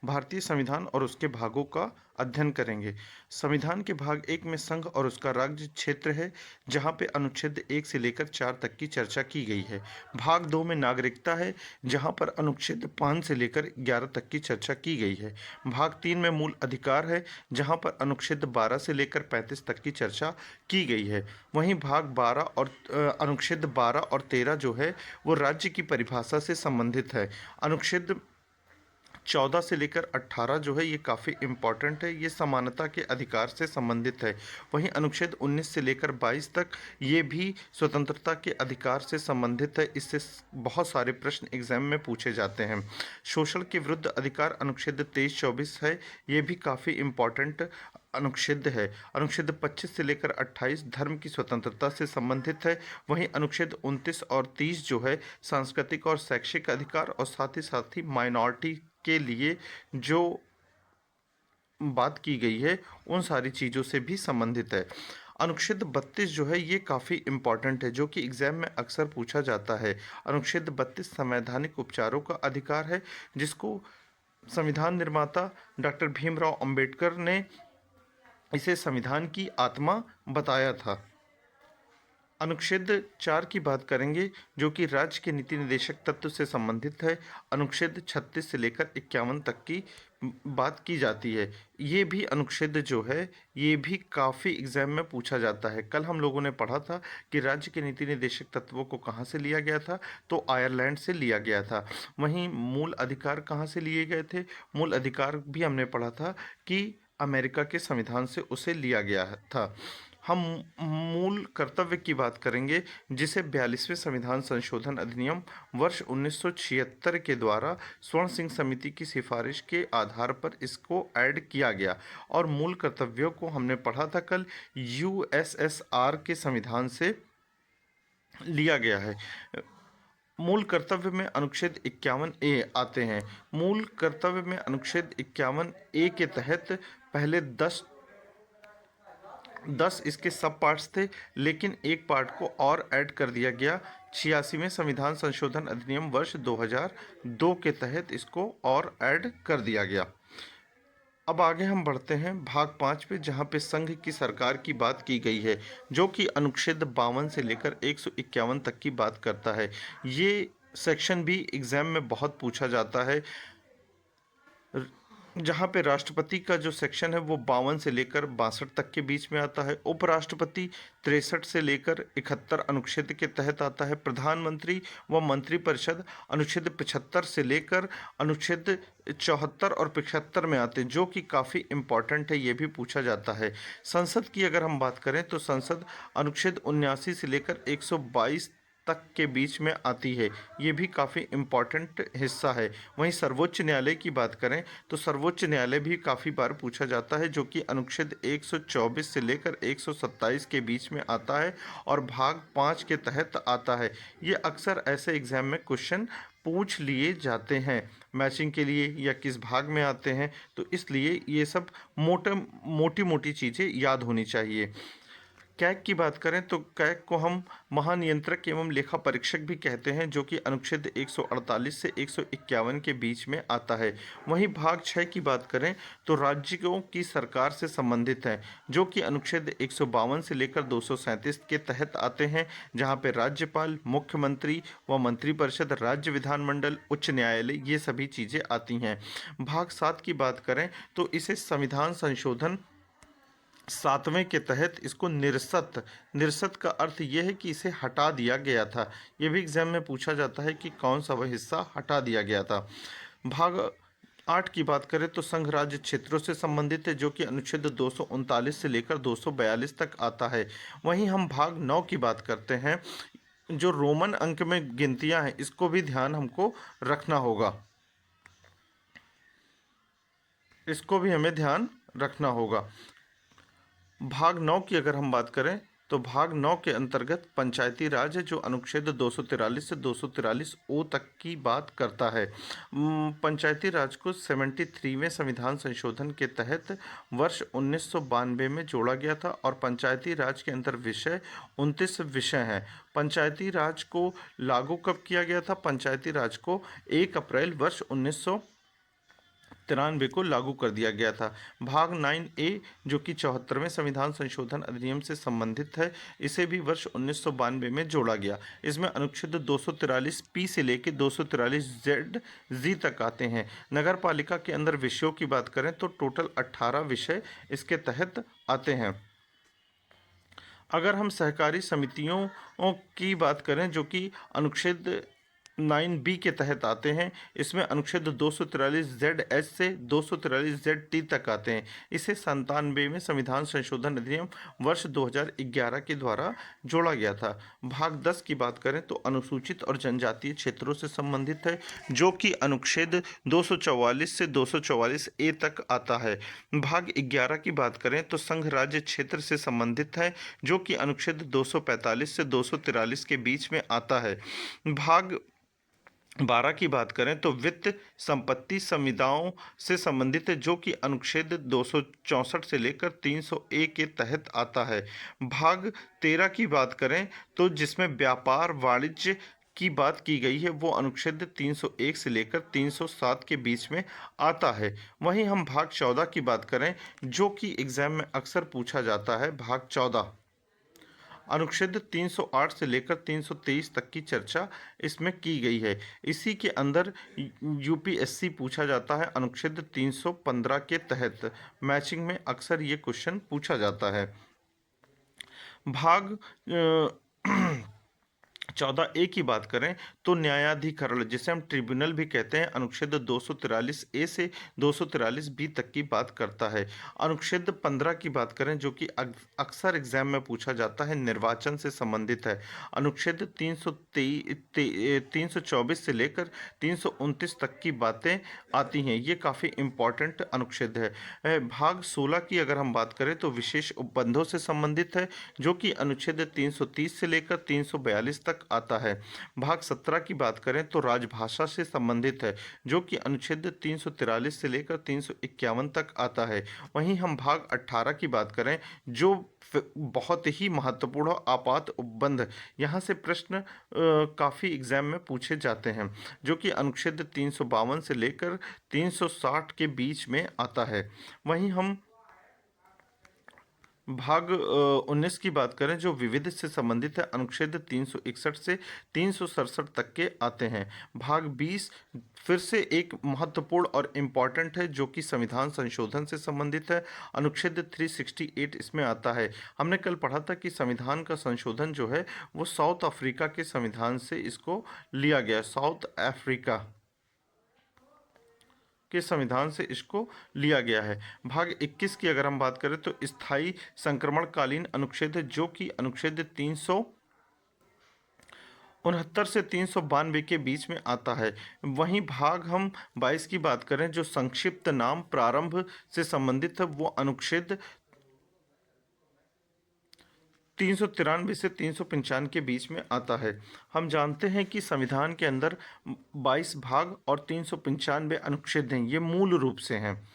भारतीय संविधान और उसके भागों का अध्ययन करेंगे। संविधान के भाग 1 में संघ और उसका राज्य क्षेत्र है, जहाँ पे अनुच्छेद 1 से लेकर 4 तक की चर्चा की गई है। भाग 2 में नागरिकता है, जहाँ पर अनुच्छेद 5 से लेकर 11 तक की चर्चा की गई है। भाग 3 में मूल अधिकार है, जहाँ पर अनुच्छेद 12 से लेकर 35 तक की चर्चा की गई है। वहीं भाग 12 और अनुच्छेद 12 और 13 जो है वो राज्य की परिभाषा से संबंधित है। अनुच्छेद 14 से लेकर 18 जो है ये काफ़ी इम्पॉर्टेंट है, ये समानता के अधिकार से संबंधित है। वहीं अनुच्छेद 19 से लेकर 22 तक ये भी स्वतंत्रता के अधिकार से संबंधित है। इससे बहुत सारे प्रश्न एग्जाम में पूछे जाते हैं। शोषण के विरुद्ध अधिकार अनुच्छेद 23-24 है, ये भी काफ़ी इम्पॉर्टेंट अनुच्छेद है। अनुच्छेद 25 से लेकर 28 धर्म की स्वतंत्रता से संबंधित है। वहीं अनुच्छेद 29 और 30 जो है सांस्कृतिक और शैक्षिक अधिकार और साथ ही माइनॉरिटी के लिए जो बात की गई है उन सारी चीज़ों से भी संबंधित है। अनुच्छेद 32 जो है ये काफ़ी इम्पॉर्टेंट है, जो कि एग्जाम में अक्सर पूछा जाता है। अनुच्छेद 32 संवैधानिक उपचारों का अधिकार है, जिसको संविधान निर्माता डॉक्टर भीमराव अंबेडकर ने इसे संविधान की आत्मा बताया था। अनुच्छेद 4 की बात करेंगे, जो कि राज्य के नीति निर्देशक तत्व से संबंधित है। अनुच्छेद 36 से लेकर 51 तक की बात की जाती है। ये भी अनुच्छेद जो है ये भी काफ़ी एग्जाम में पूछा जाता है। कल हम लोगों ने पढ़ा था कि राज्य के नीति निर्देशक तत्वों को कहाँ से लिया गया था, तो आयरलैंड से लिया गया था। वहीं मूल अधिकार कहाँ से लिए गए थे, मूल अधिकार भी हमने पढ़ा था कि अमेरिका के संविधान से उसे लिया गया था। हम मूल कर्तव्य की बात करेंगे, जिसे 42वें संविधान संशोधन अधिनियम वर्ष 1976 के द्वारा स्वर्ण सिंह समिति की सिफारिश के आधार पर इसको ऐड किया गया। और मूल कर्तव्यों को हमने पढ़ा था कल, यूएसएसआर के संविधान से लिया गया है। मूल कर्तव्य में अनुच्छेद 51A आते हैं। मूल कर्तव्य में अनुच्छेद 51A के तहत पहले 10 इसके सब पार्ट्स थे, लेकिन एक पार्ट को और ऐड कर दिया गया 86वें संविधान संशोधन अधिनियम वर्ष 2002 के तहत इसको और ऐड कर दिया गया। अब आगे हम बढ़ते हैं भाग 5 पे, जहाँ पे संघ की सरकार की बात की गई है, जो कि अनुच्छेद 52 से लेकर 151 तक की बात करता है। ये सेक्शन भी एग्जाम में बहुत पूछा जाता है, जहाँ पे राष्ट्रपति का जो सेक्शन है वो 52 से लेकर 62 तक के बीच में आता है। उपराष्ट्रपति 63 से लेकर 71 अनुच्छेद के तहत आता है। प्रधानमंत्री व मंत्रिपरिषद अनुच्छेद 75 से लेकर अनुच्छेद 74 और 75 में आते हैं, जो कि काफ़ी इम्पॉर्टेंट है, ये भी पूछा जाता है। संसद की अगर हम बात करें तो संसद अनुच्छेद 79 से लेकर 122 तक के बीच में आती है, ये भी काफ़ी इम्पॉर्टेंट हिस्सा है। वहीं सर्वोच्च न्यायालय की बात करें तो सर्वोच्च न्यायालय भी काफ़ी बार पूछा जाता है, जो कि अनुच्छेद 124 से लेकर 127 के बीच में आता है और भाग 5 के तहत आता है। ये अक्सर ऐसे एग्जाम में क्वेश्चन पूछ लिए जाते हैं मैचिंग के लिए या किस भाग में आते हैं, तो इसलिए ये सब मोटी मोटी चीज़ें याद होनी चाहिए। कैग की बात करें तो कैग को हम महानियंत्रक एवं लेखा परीक्षक भी कहते हैं, जो कि अनुच्छेद 148 से 151 के बीच में आता है। वहीं भाग 6 की बात करें तो राज्यों की सरकार से संबंधित है, जो कि अनुच्छेद 152 से लेकर 237 के तहत आते हैं, जहां पे राज्यपाल, मुख्यमंत्री व मंत्रिपरिषद, राज्य विधानमंडल, उच्च न्यायालय ये सभी चीज़ें आती हैं। भाग 7 की बात करें तो इसे संविधान संशोधन 7वें के तहत इसको निरस्त का अर्थ यह है कि इसे हटा दिया गया था। ये भी एग्जाम में पूछा जाता है कि कौन सा वह हिस्सा हटा दिया गया था। भाग 8 की बात करें तो संघ राज्य क्षेत्रों से संबंधित है, जो कि अनुच्छेद 239 से लेकर 242 तक आता है। वहीं हम भाग 9 की बात करते हैं, जो रोमन अंक में गिनतियां हैं, इसको भी ध्यान हमको रखना होगा, इसको भी हमें ध्यान रखना होगा। भाग 9 की अगर हम बात करें तो भाग 9 के अंतर्गत पंचायती राज है, जो अनुच्छेद 243 से 243 ओ तक की बात करता है। पंचायती राज को 73वें संविधान संशोधन के तहत वर्ष 1992 में जोड़ा गया था और पंचायती राज के अंतर विषय 29 विषय हैं। पंचायती राज को लागू कब किया गया था? पंचायती राज को 1 अप्रैल वर्ष 1993 तिरानवे को लागू कर दिया गया था। भाग 9A जो कि 74वें संविधान संशोधन अधिनियम से संबंधित है, इसे भी वर्ष 1992 में जोड़ा गया। इसमें अनुच्छेद 243 से लेकर 243 तक आते हैं। नगर पालिका के अंदर विषयों की बात करें तो टोटल 18 विषय इसके तहत आते हैं। अगर हम सहकारी समितियों की बात करें जो कि अनुच्छेद 9B के तहत आते हैं, इसमें अनुच्छेद 243 से 243 तक आते हैं। इसे 97वें में संविधान संशोधन अधिनियम वर्ष 2011 के द्वारा जोड़ा गया था। भाग 10 की बात करें तो अनुसूचित और जनजातीय क्षेत्रों से संबंधित है, जो कि अनुच्छेद 244 से 244A तक आता है। भाग 11 की बात करें तो संघ राज्य क्षेत्र से संबंधित है, जो कि अनुच्छेद 245 से 243 के बीच में आता है। भाग 12 की बात करें तो वित्त संपत्ति संविदाओं से संबंधित है, जो कि अनुच्छेद 264 से लेकर 300A के तहत आता है। भाग 13 की बात करें तो जिसमें व्यापार वाणिज्य की बात की गई है, वो अनुच्छेद 301 से लेकर 307 के बीच में आता है। वहीं हम भाग 14 की बात करें जो कि एग्जाम में अक्सर पूछा जाता है, भाग 14 अनुच्छेद 308 से लेकर 323 तक की चर्चा इसमें की गई है। इसी के अंदर यूपीएससी पूछा जाता है अनुच्छेद 315 के तहत। मैचिंग में अक्सर ये क्वेश्चन पूछा जाता है। भाग 14A की बात करें तो न्यायाधिकरण, जिसे हम ट्रिब्यूनल भी कहते हैं, अनुच्छेद 243A से 243B तक की बात करता है। अनुच्छेद 15 की बात करें जो कि अक्सर एग्जाम में पूछा जाता है, निर्वाचन से संबंधित है। अनुच्छेद 324 से लेकर 329 तक की बातें आती हैं। ये काफ़ी इम्पॉर्टेंट अनुच्छेद है। भाग 16 की अगर हम बात करें तो विशेष उपबंधों से संबंधित है, जो कि अनुच्छेद 330 से लेकर 342 तक आता है। भाग 17 की बात करें तो राजभाषा से संबंधित है, जो कि अनुच्छेद 343 से लेकर 351 तक आता है। वहीं हम भाग 18 की बात करें जो बहुत ही महत्वपूर्ण आपात उपबंध, यहाँ से प्रश्न काफ़ी एग्जाम में पूछे जाते हैं, जो कि अनुच्छेद 352 से लेकर 360 के बीच में आता है। वहीं हम भाग 19 की बात करें जो विविध से संबंधित है, अनुच्छेद 361 से 367 तक के आते हैं। भाग 20 फिर से एक महत्वपूर्ण और इम्पॉर्टेंट है, जो कि संविधान संशोधन से संबंधित है, अनुच्छेद 368 इसमें आता है। हमने कल पढ़ा था कि संविधान का संशोधन जो है वो साउथ अफ्रीका के संविधान से इसको लिया गया, साउथ अफ्रीका के संविधान से इसको लिया गया है। भाग 21 की अगर हम बात करें तो स्थायी संक्रमणकालीन अनुच्छेद है, जो कि अनुच्छेद 369 से 392 के बीच में आता है। वहीं भाग हम 22 की बात करें जो संक्षिप्त नाम प्रारंभ से संबंधित है, वो अनुच्छेद 393 से 395 के बीच में आता है। हम जानते हैं कि संविधान के अंदर 22 भाग और 395 अनुच्छेद हैं, ये मूल रूप से हैं,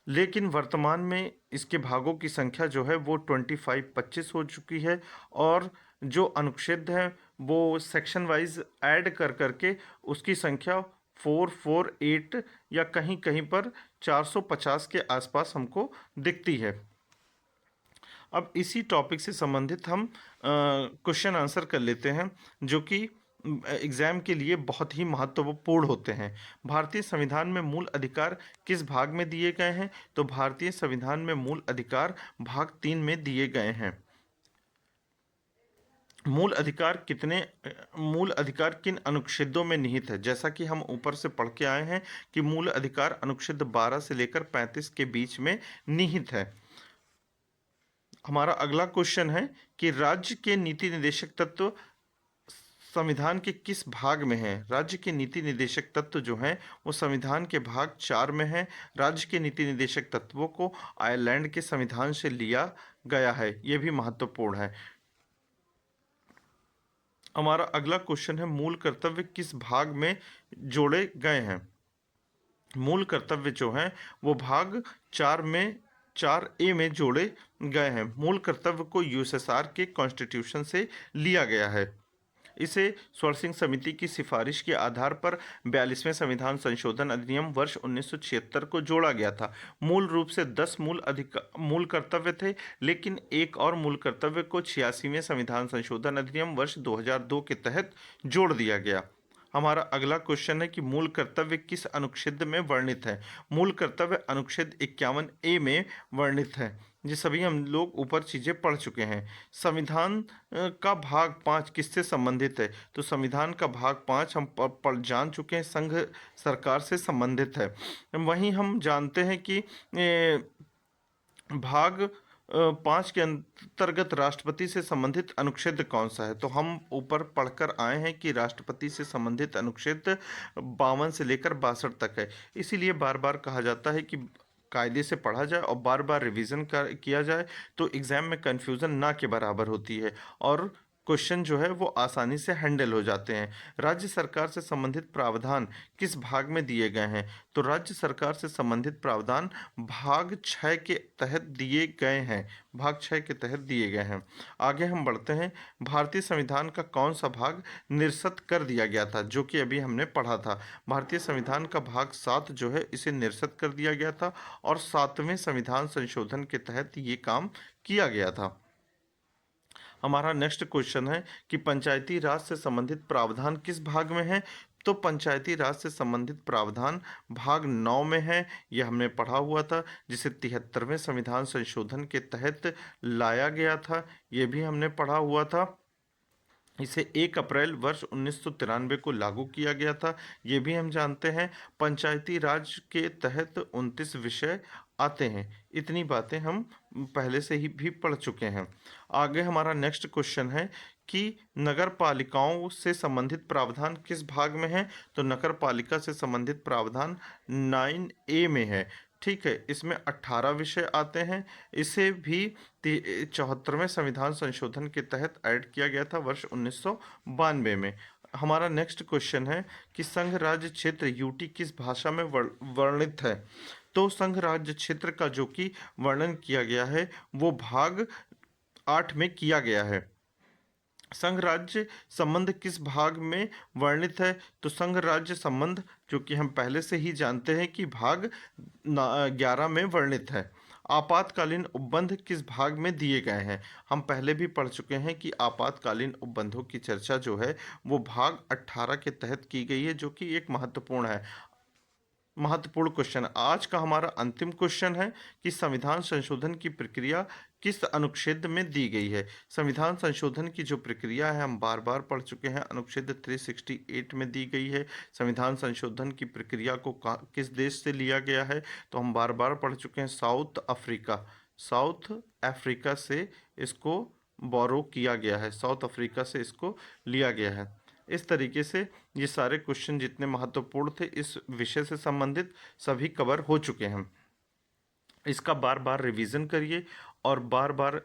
लेकिन वर्तमान में इसके भागों की संख्या जो है वो 25 हो चुकी है, और जो अनुच्छेद हैं वो सेक्शन वाइज ऐड कर करके उसकी संख्या 448 या कहीं कहीं पर 450 के आसपास हमको दिखती है। अब इसी टॉपिक से संबंधित हम क्वेश्चन आंसर कर लेते हैं, जो कि एग्जाम के लिए बहुत ही महत्वपूर्ण होते हैं। भारतीय संविधान में मूल अधिकार किस भाग में दिए गए हैं? तो भारतीय संविधान में मूल अधिकार भाग 3 में दिए गए हैं। मूल अधिकार किन अनुच्छेदों में निहित है? जैसा कि हम ऊपर से पढ़ के आए हैं कि मूल अधिकार अनुच्छेद 12 से लेकर 35 के बीच में निहित है। हमारा अगला क्वेश्चन है कि राज्य के नीति निदेशक तत्व संविधान के किस भाग में है? राज्य के नीति निदेशक तत्व जो हैं वो संविधान के भाग 4 में है। राज्य के नीति निदेशक तत्वों को आयरलैंड के संविधान से लिया गया है, ये भी महत्वपूर्ण है। हमारा अगला क्वेश्चन है मूल कर्तव्य किस भाग में जोड़े गए हैं? मूल कर्तव्य जो हैं वो भाग 4A में जोड़े गए हैं। मूल कर्तव्य को यूएसएसआर के कॉन्स्टिट्यूशन से लिया गया है। इसे स्वर्ण सिंह समिति की सिफारिश के आधार पर 42वें संविधान संशोधन अधिनियम वर्ष 1976 को जोड़ा गया था। मूल रूप से 10 मूल कर्तव्य थे, लेकिन एक और मूल कर्तव्य को 86वें संविधान संशोधन अधिनियम वर्ष 2002 के तहत जोड़ दिया गया। हमारा अगला क्वेश्चन है कि मूल कर्तव्य किस अनुच्छेद में वर्णित है। मूल कर्तव्य अनुच्छेद 51A में वर्णित है। ये सभी हम लोग ऊपर चीजें पढ़ चुके हैं। संविधान का भाग 5 किससे संबंधित है? तो संविधान का भाग 5 हम पढ़ जान चुके हैं, संघ सरकार से संबंधित है। वहीं हम जानते हैं कि भाग 5 के अंतर्गत राष्ट्रपति से संबंधित अनुच्छेद कौन सा है? तो हम ऊपर पढ़कर आए हैं कि राष्ट्रपति से संबंधित अनुच्छेद 52 से लेकर 62 तक है। इसीलिए बार बार कहा जाता है कि कायदे से पढ़ा जाए और बार बार रिवीजन किया जाए, तो एग्जाम में कंफ्यूजन ना के बराबर होती है और क्वेश्चन जो है वो आसानी से हैंडल हो जाते हैं। राज्य सरकार से संबंधित प्रावधान किस भाग में दिए गए हैं? तो राज्य सरकार से संबंधित प्रावधान भाग 6 के तहत दिए गए हैं। भाग 6 के तहत दिए गए हैं। आगे हम बढ़ते हैं। भारतीय संविधान का कौन सा भाग निरस्त कर दिया गया था? जो कि अभी हमने पढ़ा था। भारतीय संविधान का भाग 7 जो है इसे निरस्त कर दिया गया था और 7वें संविधान संशोधन के तहत ये काम किया गया था। हमारा नेक्स्ट क्वेश्चन है कि पंचायती राज से संबंधित प्रावधान किस भाग में है? तो पंचायती राज से संबंधित प्रावधान भाग 9 में है। यह हमने पढ़ा हुआ था, जिसे 73वें संविधान संशोधन के तहत लाया गया था। यह भी हमने पढ़ा हुआ था। इसे 1 अप्रैल वर्ष 1993 को लागू किया गया था। ये भी हम जानते हैं। पंचायती राज के तहत 29 विषय आते हैं। इतनी बातें हम पहले से ही भी पढ़ चुके हैं। आगे हमारा नेक्स्ट क्वेश्चन है कि नगर पालिकाओं से संबंधित प्रावधान किस भाग में है? तो नगर पालिका से संबंधित प्रावधान 9A में है। ठीक है, इसमें 18 विषय आते हैं। इसे भी 74वें संविधान संशोधन के तहत ऐड किया गया था वर्ष 1992 में। हमारा नेक्स्ट क्वेश्चन है कि संघ राज्य क्षेत्र यूटी किस भाषा में वर्णित है? तो संघ राज्य क्षेत्र का जो कि वर्णन किया गया है वो भाग 8 में किया गया है। संघ राज्य संबंध किस भाग में वर्णित है? तो संघ राज्य संबंध जो कि हम पहले से ही जानते हैं कि भाग 11 में वर्णित है। आपातकालीन उपबंध किस भाग में दिए गए हैं? हम पहले भी पढ़ चुके हैं कि आपातकालीन उपबंधों की चर्चा जो है वो भाग 18 के तहत की गई है, जो कि एक महत्वपूर्ण क्वेश्चन। आज का हमारा अंतिम क्वेश्चन है कि संविधान संशोधन की प्रक्रिया किस अनुच्छेद में दी गई है? संविधान संशोधन की जो प्रक्रिया है हम बार बार पढ़ चुके हैं, अनुच्छेद 368 में दी गई है। संविधान संशोधन की प्रक्रिया को किस देश से लिया गया है? तो हम बार बार पढ़ चुके हैं, साउथ अफ्रीका से इसको बोरो किया गया है, साउथ अफ्रीका से इसको लिया गया है। इस तरीके से ये सारे क्वेश्चन जितने महत्वपूर्ण थे इस विषय से संबंधित सभी कवर हो चुके हैं। इसका बार बार रिवीजन करिए और बार बार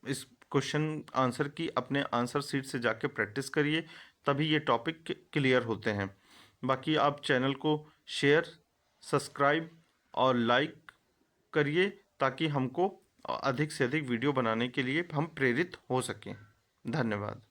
इस क्वेश्चन आंसर की अपने आंसर सीट से जाके प्रैक्टिस करिए, तभी ये टॉपिक क्लियर होते हैं। बाकी आप चैनल को शेयर, सब्सक्राइब और लाइक करिए ताकि हमको अधिक से अधिक वीडियो बनाने के लिए हम प्रेरित हो सकें। धन्यवाद।